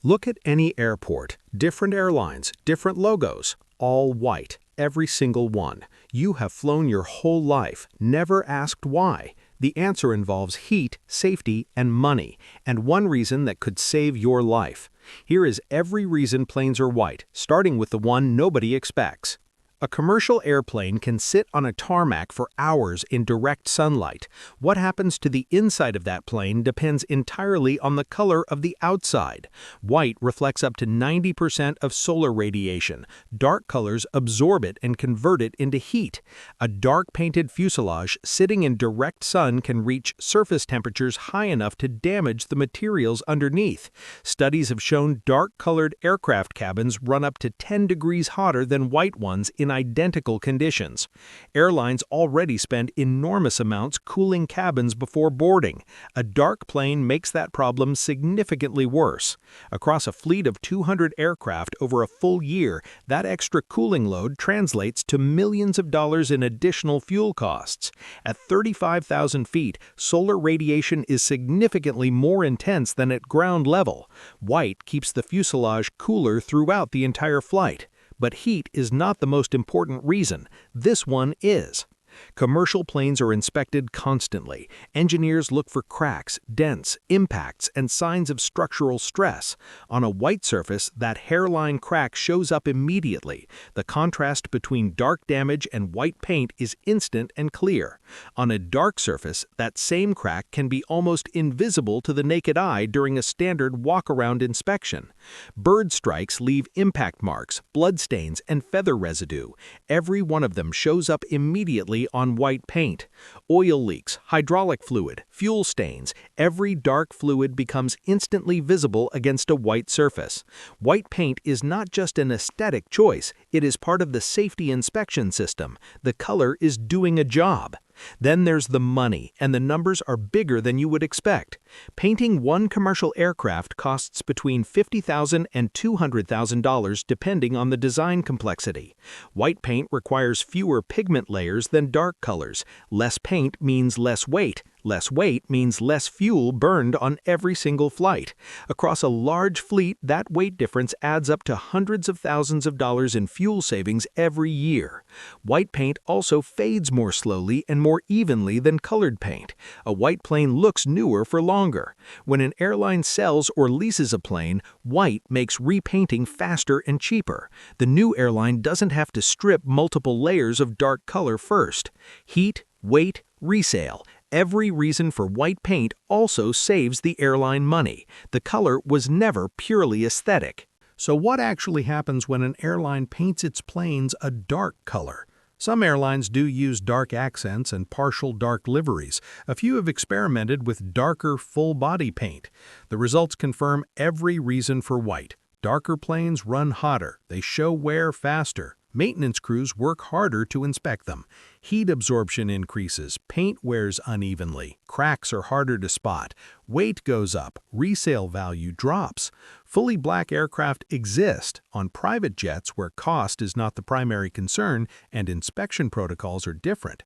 Look at any airport, different airlines, different logos, all white, every single one. You have flown your whole life, never asked why. The answer involves heat, safety, and money, and one reason that could save your life. Here is every reason planes are white, starting with the one nobody expects. A commercial airplane can sit on a tarmac for hours in direct sunlight. What happens to the inside of that plane depends entirely on the color of the outside. White reflects up to 90% of solar radiation. Dark colors absorb it and convert it into heat. A dark painted fuselage sitting in direct sun can reach surface temperatures high enough to damage the materials underneath. Studies have shown dark-colored aircraft cabins run up to 10 degrees hotter than white ones in identical conditions. Airlines already spend enormous amounts cooling cabins before boarding. A dark plane makes that problem significantly worse. Across a fleet of 200 aircraft over a full year, that extra cooling load translates to millions of dollars in additional fuel costs. At 35,000 feet, solar radiation is significantly more intense than at ground level. White keeps the fuselage cooler throughout the entire flight. But heat is not the most important reason. This one is. Commercial planes are inspected constantly. Engineers look for cracks, dents, impacts, and signs of structural stress. On a white surface, that hairline crack shows up immediately. The contrast between dark damage and white paint is instant and clear. On a dark surface, that same crack can be almost invisible to the naked eye during a standard walk-around inspection. Bird strikes leave impact marks, bloodstains, and feather residue. Every one of them shows up immediately on white paint. Oil leaks, hydraulic fluid, fuel stains, every dark fluid becomes instantly visible against a white surface. White paint is not just an aesthetic choice, it is part of the safety inspection system. The color is doing a job. Then there's the money, and the numbers are bigger than you would expect. Painting one commercial aircraft costs between $50,000 and $200,000 depending on the design complexity. White paint requires fewer pigment layers than dark colors. Less paint means less weight. Less weight means less fuel burned on every single flight. Across a large fleet, that weight difference adds up to hundreds of thousands of dollars in fuel savings every year. White paint also fades more slowly and more evenly than colored paint. A white plane looks newer for longer. When an airline sells or leases a plane, white makes repainting faster and cheaper. The new airline doesn't have to strip multiple layers of dark color first. Heat, weight, resale. Every reason for white paint also saves the airline money. The color was never purely aesthetic. So what actually happens when an airline paints its planes a dark color? Some airlines do use dark accents and partial dark liveries. A few have experimented with darker full-body paint. The results confirm every reason for white. Darker planes run hotter. They show wear faster. Maintenance crews work harder to inspect them. Heat absorption increases, paint wears unevenly, cracks are harder to spot, weight goes up, resale value drops. Fully black aircraft exist on private jets where cost is not the primary concern and inspection protocols are different.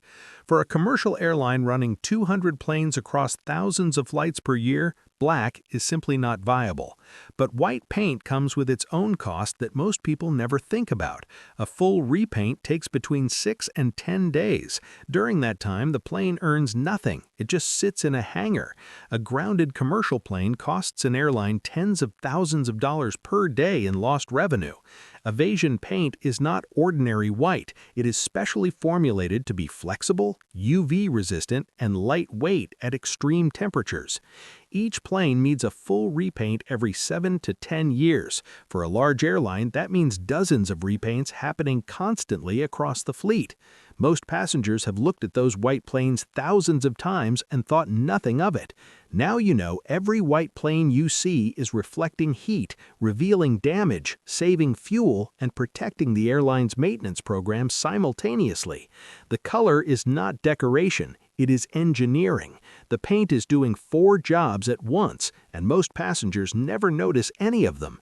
For a commercial airline running 200 planes across thousands of flights per year, black is simply not viable. But white paint comes with its own cost that most people never think about. A full repaint takes between 6 and 10 days. During that time, the plane earns nothing. It just sits in a hangar. A grounded commercial plane costs an airline tens of thousands of dollars per day in lost revenue. Aviation paint is not ordinary white. It is specially formulated to be flexible, UV resistant, and lightweight at extreme temperatures. Each plane needs a full repaint every 7 to 10 years. For a large airline, that means dozens of repaints happening constantly across the fleet. Most passengers have looked at those white planes thousands of times and thought nothing of it. Now you know every white plane you see is reflecting heat, revealing damage, saving fuel, and protecting the airline's maintenance program simultaneously. The color is not decoration, it is engineering. The paint is doing 4 jobs at once, and most passengers never notice any of them.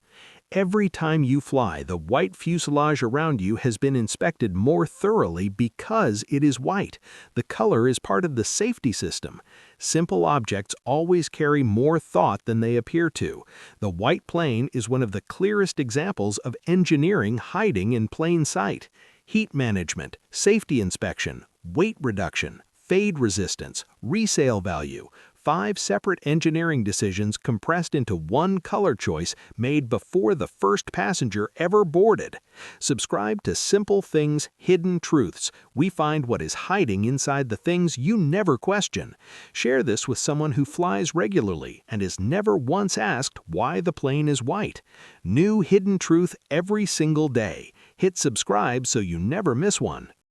Every time you fly, the white fuselage around you has been inspected more thoroughly because it is white. The color is part of the safety system. Simple objects always carry more thought than they appear to. The white plane is one of the clearest examples of engineering hiding in plain sight. Heat management, safety inspection, weight reduction, fade resistance, resale value. 5 separate engineering decisions compressed into one color choice made before the first passenger ever boarded. Subscribe to Simple Things, Hidden Truths. We find what is hiding inside the things you never question. Share this with someone who flies regularly and is never once asked why the plane is white. New hidden truth every single day. Hit subscribe so you never miss one.